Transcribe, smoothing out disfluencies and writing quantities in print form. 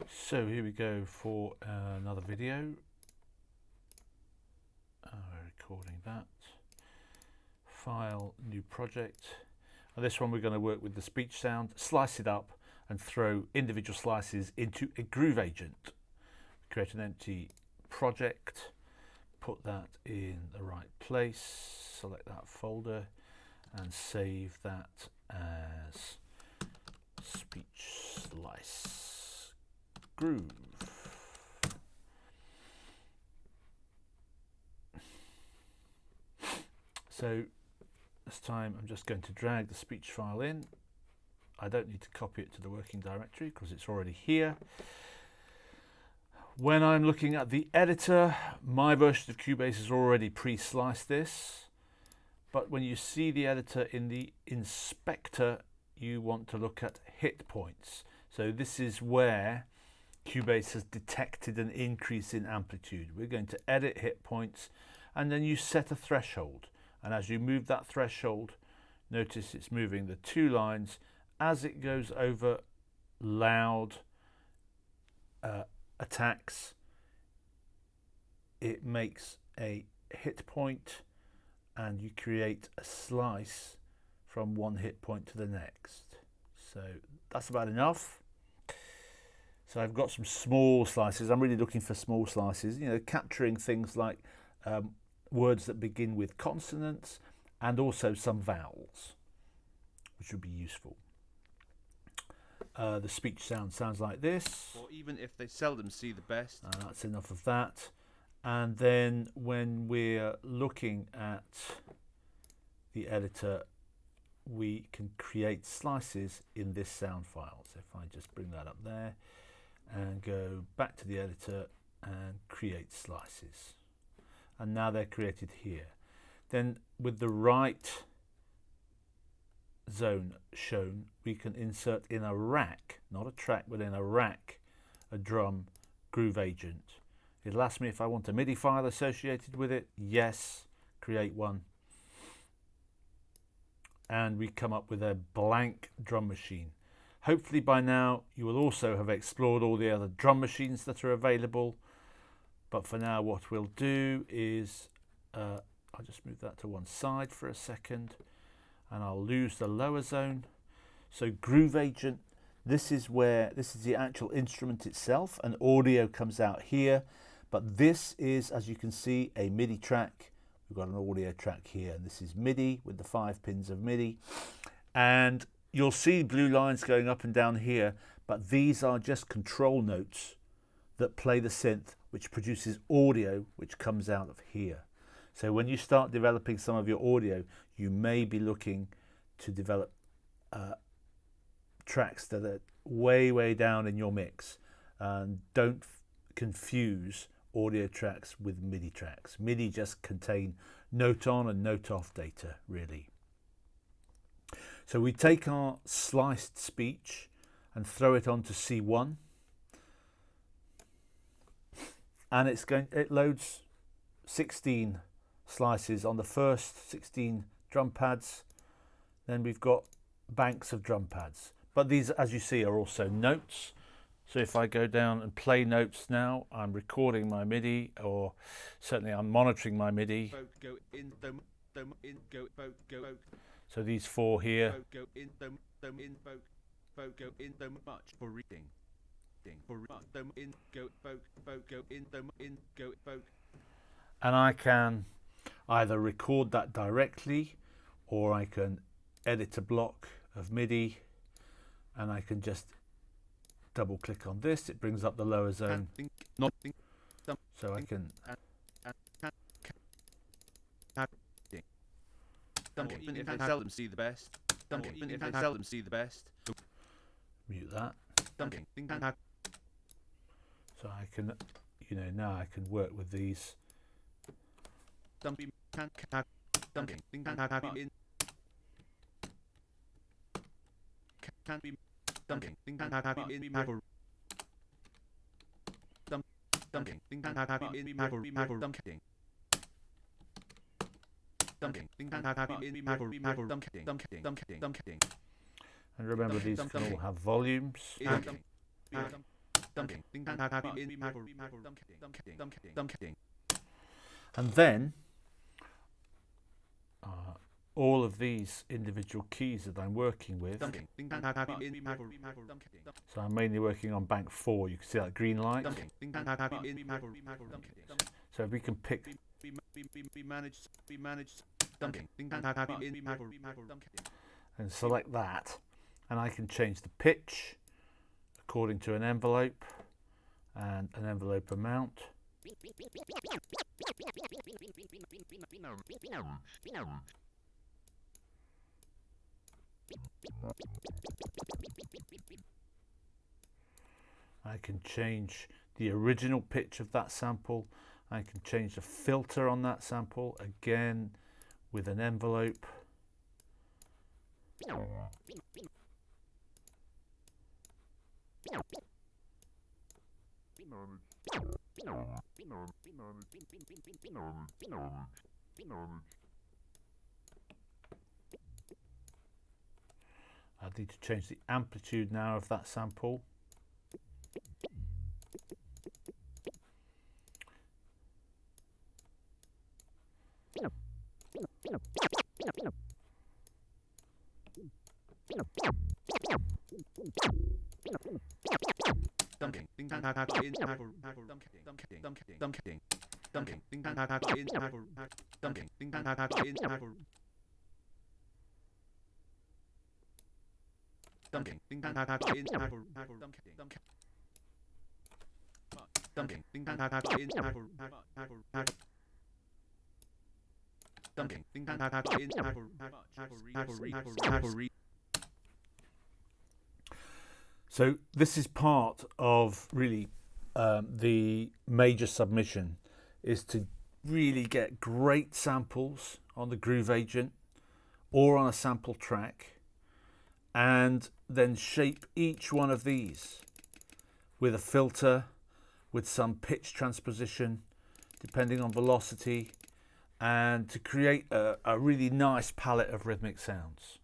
So here we go for another video. We're recording that. File, new project. And this one we're going to work with the speech sound, slice it up and throw individual slices into a grooveagent. Create an empty project, put that in the right place, select that folder and save that as speechslice groove. So this time I'm just going to drag the speech file in. I don't need to copy it to the working directory because it's already here. When I'm looking at the editor, my version of Cubase has already pre-sliced this, but when you see the editor in the inspector, you want to look at hit points. So this is where Cubase has detected an increase in amplitude. We're going to edit hit points and then you set a threshold. And as you move that threshold, notice it's moving the two lines. As it goes over loud attacks, it makes a hit point and you create a slice from one hit point to the next. So that's about enough. So I've got some small slices. I'm really looking for small slices, you know, capturing things like words that begin with consonants and also some vowels, which would be useful. The speech sound sounds like this. Or even if they seldom see the best. That's enough of that. And then when we're looking at the editor, we can create slices in this sound file. So if I just bring that up there and go back to the editor and create slices. And now they're created here. Then with the right zone shown, we can insert in a rack, not a track, but in a rack, a drum grooveagent. It'll ask me if I want a MIDI file associated with it. Yes, create one. And we come up with a blank drum machine. Hopefully by now you will also have explored all the other drum machines that are available. But for now what we'll do is, I'll just move that to one side for a second and I'll lose the lower zone. So grooveagent, this is the actual instrument itself, and audio comes out here. But this is, as you can see, a MIDI track. We've got an audio track here, and this is MIDI with the 5 pins of MIDI. And you'll see blue lines going up and down here, but these are just control notes that play the synth, which produces audio, which comes out of here. So when you start developing some of your audio, you may be looking to develop tracks that are way, way down in your mix. And don't confuse audio tracks with MIDI tracks. MIDI just contain note on and note off data, really. So we take our sliced speech and throw it onto C1, and it loads 16 slices on the first 16 drum pads. Then we've got banks of drum pads, but these, as you see, are also notes. So if I go down and play notes now, I'm recording my MIDI, or certainly I'm monitoring my MIDI. So these 4 here. For reading. And I can either record that directly, or I can edit a block of MIDI, and I can just double click on this. It brings up the lower zone, so I can even if they seldom see the best. Even if they seldom see the best. mute that. So I can, you know, now I can work with these. And remember, these can all have volumes. And then all of these individual keys that I'm working with. So I'm mainly working on bank 4. You can see that green light. So if we can pick and select that, and I can change the pitch according to an envelope and an envelope amount. I can change the original pitch of that sample. I can change the filter on that sample, again with an envelope. I need to change the amplitude now of that sample. So this is part of really the major submission, is to really get great samples on the grooveagent or on a sample track, and then shape each one of these with a filter, with some pitch transposition depending on velocity, and to create a really nice palette of rhythmic sounds.